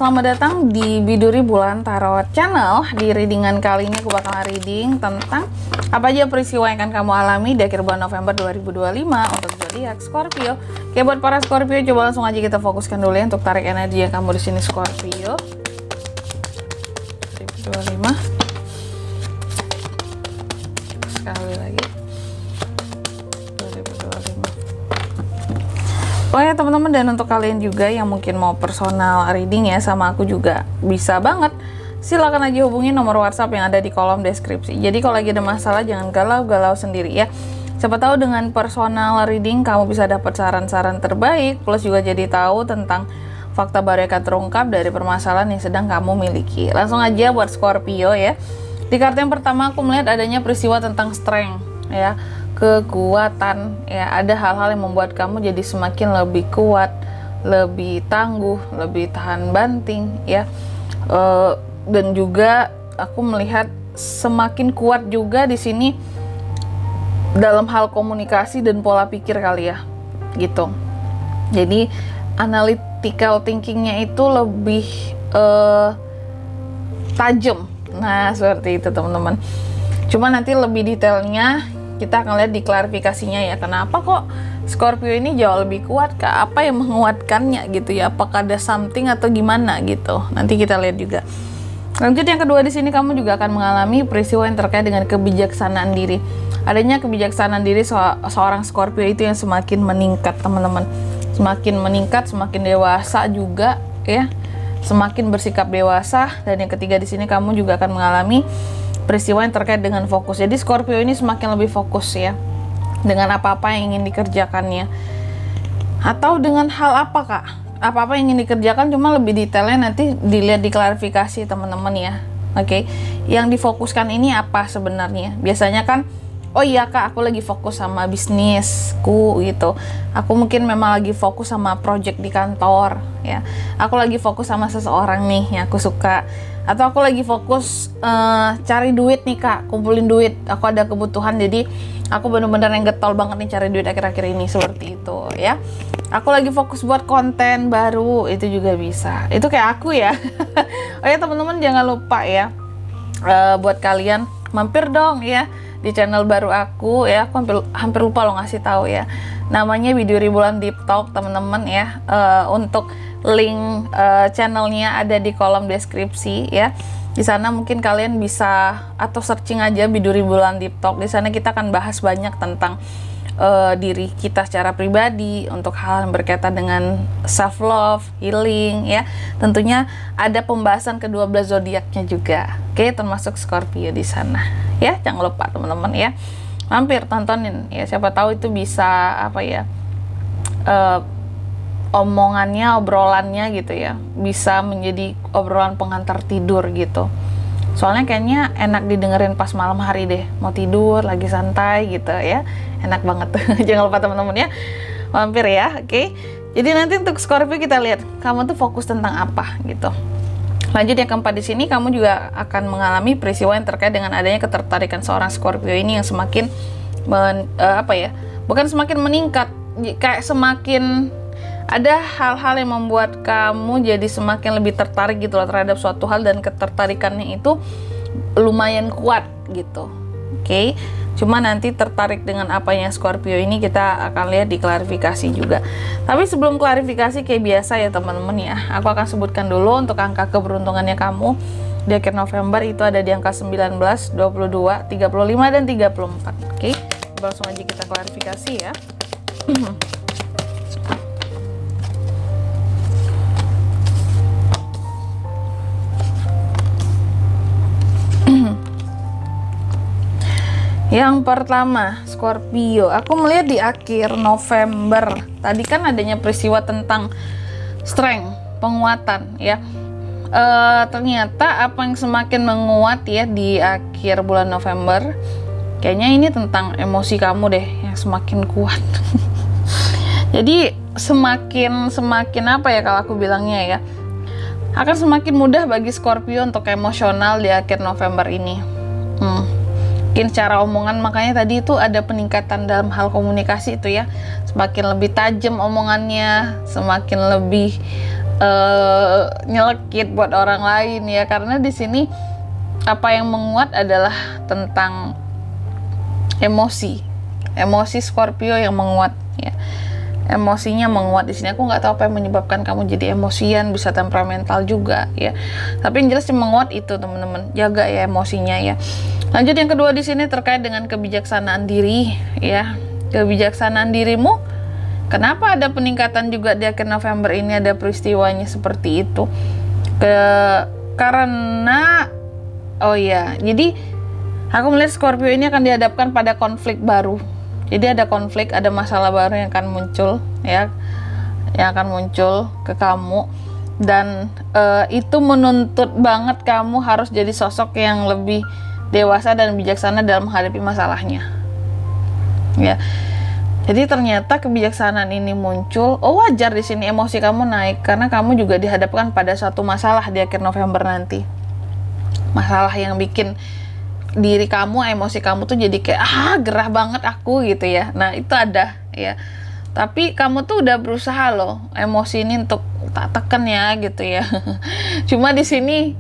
selamat datang di Biduri Bulan Tarot Channel. Di readingan kali ini aku bakal reading tentang apa aja peristiwa yang akan kamu alami di akhir bulan November 2025 untuk zodiak Scorpio. Oke, buat para Scorpio, coba langsung aja kita fokuskan dulu ya untuk tarik energi yang kamu di sini Scorpio. 2025. Sekali lagi. 2025. Oh ya teman-teman, dan untuk kalian juga yang mungkin mau personal reading ya sama aku juga bisa banget. Silakan aja hubungi nomor WhatsApp yang ada di kolom deskripsi. Jadi kalau lagi ada masalah jangan galau-galau sendiri ya. Siapa tahu dengan personal reading kamu bisa dapat saran-saran terbaik, plus juga jadi tahu tentang fakta baru yang akan terungkap dari permasalahan yang sedang kamu miliki. Langsung aja buat Scorpio ya. Di kartu yang pertama aku melihat adanya peristiwa tentang strength ya. Kekuatan ya, ada hal-hal yang membuat kamu jadi semakin lebih kuat, lebih tangguh, lebih tahan banting ya. Dan juga aku melihat semakin kuat juga di sini dalam hal komunikasi dan pola pikir kali ya gitu. Jadi analytical thinkingnya itu lebih tajam. Nah seperti itu teman-teman. Cuma nanti lebih detailnya kita akan lihat di klarifikasinya ya, kenapa kok Scorpio ini jauh lebih kuat, Kak? Apa yang menguatkannya gitu ya? Apakah ada something atau gimana gitu? Nanti kita lihat juga. Lanjut yang kedua, di sini kamu juga akan mengalami peristiwa yang terkait dengan kebijaksanaan diri. Adanya kebijaksanaan diri seorang Scorpio itu yang semakin meningkat, teman-teman. Semakin meningkat, semakin dewasa juga ya. Semakin bersikap dewasa. Dan yang ketiga di sini kamu juga akan mengalami peristiwa yang terkait dengan fokus. Jadi Scorpio ini semakin lebih fokus ya dengan apa-apa yang ingin dikerjakannya. Atau dengan hal apa, Kak? Apa-apa yang ingin dikerjakan, cuma lebih detailnya nanti dilihat di klarifikasi teman-teman ya. Oke. Yang difokuskan ini apa sebenarnya? Biasanya kan, oh iya Kak, aku lagi fokus sama bisnisku gitu. Aku mungkin memang lagi fokus sama project di kantor ya. Aku lagi fokus sama seseorang nih yang aku suka. Atau aku lagi fokus cari duit nih Kak, kumpulin duit. Aku ada kebutuhan, jadi aku bener-bener yang getol banget nih cari duit akhir-akhir ini, seperti itu ya. Aku lagi fokus buat konten baru, itu juga bisa. Itu kayak aku ya. Oh ya teman-teman, jangan lupa ya, buat kalian mampir dong ya di channel baru aku ya. Aku hampir lupa lo ngasih tahu ya. Namanya Biduri Bulan Deep Talk teman-teman ya. Untuk link channelnya ada di kolom deskripsi ya. Di sana mungkin kalian bisa atau searching aja Biduri Bulan Deep Talk. Di sana kita akan bahas banyak tentang diri kita secara pribadi, untuk hal yang berkaitan dengan self love, healing ya. Tentunya ada pembahasan ke-12 zodiaknya juga. Oke, termasuk Scorpio di sana. Ya, jangan lupa teman-teman ya. Mampir tontonin ya, siapa tahu itu bisa apa ya? Omongannya, obrolannya gitu ya, bisa menjadi obrolan pengantar tidur gitu. Soalnya kayaknya enak didengerin pas malam hari deh, mau tidur lagi santai gitu ya, enak banget. Jangan lupa teman-teman ya, mampir ya. Oke. Jadi nanti untuk Scorpio kita lihat kamu tuh fokus tentang apa gitu. Lanjut yang keempat, di sini kamu juga akan mengalami peristiwa yang terkait dengan adanya ketertarikan seorang Scorpio ini yang semakin bukan semakin meningkat, kayak semakin ada hal-hal yang membuat kamu jadi semakin lebih tertarik gitu loh terhadap suatu hal, dan ketertarikannya itu lumayan kuat gitu. Oke. Cuma nanti tertarik dengan apa yang Scorpio ini kita akan lihat di klarifikasi juga. Tapi sebelum klarifikasi kayak biasa ya teman-teman ya, aku akan sebutkan dulu untuk angka keberuntungannya kamu di akhir November itu ada di angka 19, 22, 35 dan 34. Oke. Langsung aja kita klarifikasi ya. Yang pertama Scorpio, aku melihat di akhir November tadi kan adanya peristiwa tentang strength, penguatan ya. Ternyata apa yang semakin menguat ya di akhir bulan November, kayaknya ini tentang emosi kamu deh yang semakin kuat. Jadi semakin apa ya kalau aku bilangnya ya, akan semakin mudah bagi Scorpio untuk emosional di akhir November ini. Mungkin secara omongan, makanya tadi itu ada peningkatan dalam hal komunikasi itu ya, semakin lebih tajam omongannya, semakin lebih nyelekit buat orang lain ya, karena di sini apa yang menguat adalah tentang emosi Scorpio yang menguat ya. Emosinya menguat di sini. Aku nggak tahu apa yang menyebabkan kamu jadi emosian, bisa temperamental juga ya. Tapi yang jelas yang menguat itu teman-teman, jaga ya emosinya ya. Lanjut yang kedua di sini terkait dengan kebijaksanaan diri ya. Kebijaksanaan dirimu, kenapa ada peningkatan juga di akhir November ini, ada peristiwanya seperti itu? Karena jadi aku melihat Scorpio ini akan dihadapkan pada konflik baru. Jadi ada konflik, ada masalah baru yang akan muncul ya, yang akan muncul ke kamu, dan itu menuntut banget kamu harus jadi sosok yang lebih dewasa dan bijaksana dalam menghadapi masalahnya ya. Jadi ternyata kebijaksanaan ini muncul. Wajar di sini emosi kamu naik karena kamu juga dihadapkan pada suatu masalah di akhir November nanti. Masalah yang bikin diri kamu, emosi kamu tuh jadi kayak gerah banget aku gitu ya. Nah itu ada ya, tapi kamu tuh udah berusaha loh emosi ini untuk tak tekan ya gitu ya. Cuma di sini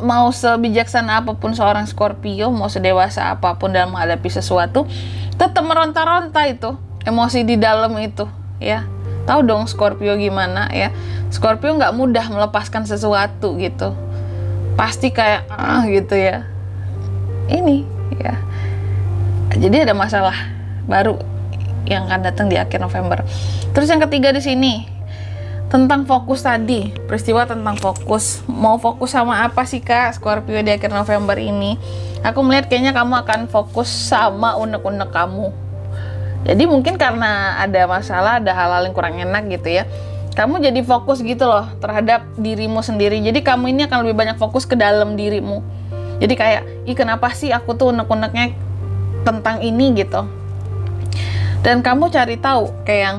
mau sebijaksana apapun seorang Scorpio, mau sedewasa apapun dalam menghadapi sesuatu, tetap meronta-ronta itu emosi di dalam itu ya. Tahu dong Scorpio gimana ya, Scorpio nggak mudah melepaskan sesuatu gitu, pasti kayak gitu ya. Ini ya, jadi ada masalah baru yang akan datang di akhir November. Terus yang ketiga di sini tentang fokus tadi, peristiwa tentang fokus. Mau fokus sama apa sih Kak Scorpio di akhir November ini? Aku melihat kayaknya kamu akan fokus sama unek-unek kamu. Jadi mungkin karena ada masalah, ada hal-hal yang kurang enak gitu ya, kamu jadi fokus gitu loh terhadap dirimu sendiri. Jadi kamu ini akan lebih banyak fokus ke dalam dirimu. Jadi kayak, kenapa sih aku tuh unek-uneknya tentang ini gitu. Dan kamu cari tahu kayak yang,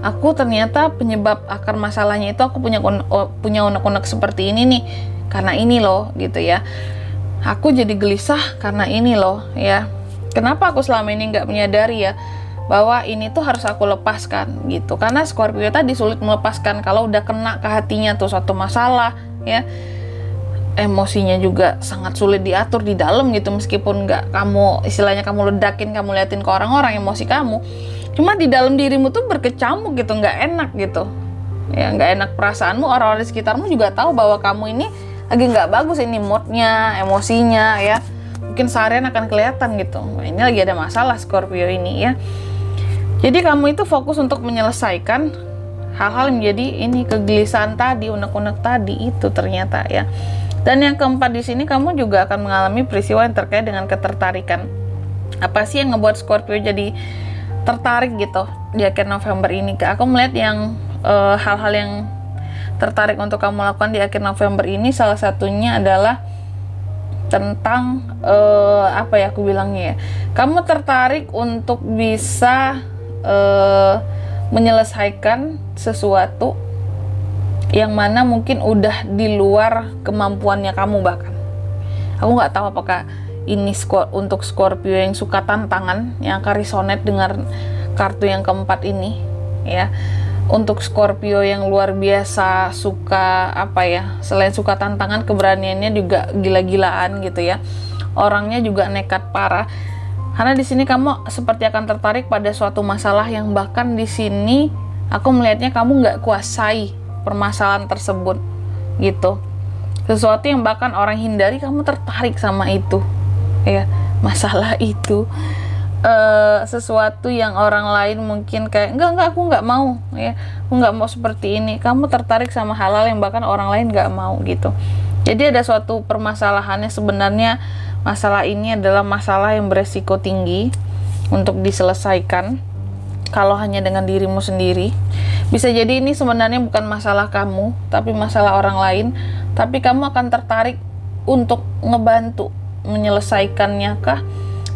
aku ternyata penyebab akar masalahnya itu aku punya unek-unek seperti ini nih, karena ini loh gitu ya. Aku jadi gelisah karena ini loh ya. Kenapa aku selama ini nggak menyadari ya bahwa ini tuh harus aku lepaskan gitu. Karena Scorpio tadi sulit melepaskan kalau udah kena ke hatinya tuh suatu masalah ya. Emosinya juga sangat sulit diatur di dalam gitu, meskipun nggak kamu istilahnya kamu ledakin, kamu liatin ke orang-orang emosi kamu, cuma di dalam dirimu tuh berkecamuk gitu, nggak enak gitu ya, nggak enak perasaanmu. Orang-orang di sekitarmu juga tahu bahwa kamu ini lagi nggak bagus ini moodnya, emosinya ya, mungkin seharian akan kelihatan gitu. Ini lagi ada masalah Scorpio ini ya. Jadi kamu itu fokus untuk menyelesaikan hal-hal yang menjadi ini kegelisahan tadi, unek-unek tadi itu ternyata ya. Dan yang keempat di sini kamu juga akan mengalami peristiwa yang terkait dengan ketertarikan. Apa sih yang ngebuat Scorpio jadi tertarik gitu di akhir November ini? Aku melihat yang hal-hal yang tertarik untuk kamu lakukan di akhir November ini, salah satunya adalah tentang apa ya aku bilangnya ya, kamu tertarik untuk bisa menyelesaikan sesuatu yang mana mungkin udah di luar kemampuannya kamu. Bahkan aku nggak tahu apakah ini untuk Scorpio yang suka tantangan yang akan resonate dengan kartu yang keempat ini ya. Untuk Scorpio yang luar biasa suka apa ya, selain suka tantangan, keberaniannya juga gila-gilaan gitu ya, orangnya juga nekat parah. Karena di sini kamu seperti akan tertarik pada suatu masalah yang bahkan di sini aku melihatnya kamu nggak kuasai permasalahan tersebut gitu. Sesuatu yang bahkan orang hindari, kamu tertarik sama itu ya, masalah itu. Sesuatu yang orang lain mungkin kayak enggak aku nggak mau ya, aku nggak mau seperti ini, kamu tertarik sama hal-hal yang bahkan orang lain nggak mau gitu. Jadi ada suatu permasalahannya, sebenarnya masalah ini adalah masalah yang beresiko tinggi untuk diselesaikan kalau hanya dengan dirimu sendiri. Bisa jadi ini sebenarnya bukan masalah kamu, tapi masalah orang lain, tapi kamu akan tertarik untuk ngebantu menyelesaikannya kah,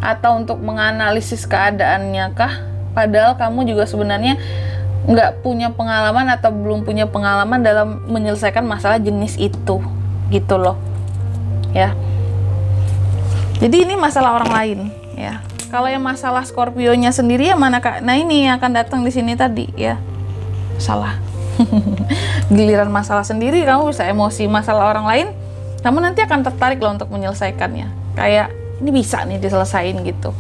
atau untuk menganalisis keadaannya kah, padahal kamu juga sebenarnya nggak punya pengalaman atau belum punya pengalaman dalam menyelesaikan masalah jenis itu gitu loh ya. Jadi ini masalah orang lain ya. Kalau yang masalah Scorpio-nya sendiri ya mana Kak? Nah ini yang akan datang di sini tadi ya. Salah. giliran masalah sendiri kamu bisa emosi masalah orang lain, kamu nanti akan tertarik loh untuk menyelesaikannya. Kayak ini bisa nih diselesain gitu.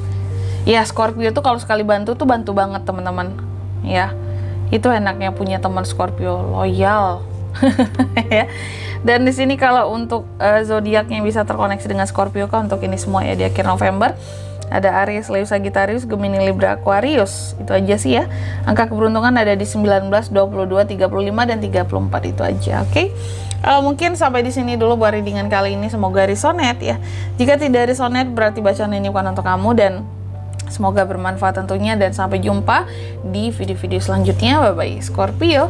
Ya, Scorpio tuh kalau sekali bantu tuh bantu banget teman-teman. Ya, itu enaknya punya teman Scorpio, loyal. Ya. Dan di sini kalau untuk zodiaknya bisa terkoneksi dengan Scorpio kan untuk ini semua ya di akhir November. Ada Aries, Leo, Sagittarius, Gemini, Libra, Aquarius. Itu aja sih ya. Angka keberuntungan ada di 19, 22, 35 dan 34 itu aja. Oke. Mungkin sampai di sini dulu buat readingan kali ini, semoga resonate ya. Jika tidak resonate berarti bacaan ini bukan untuk kamu, dan semoga bermanfaat tentunya, dan sampai jumpa di video-video selanjutnya. Bye bye Scorpio.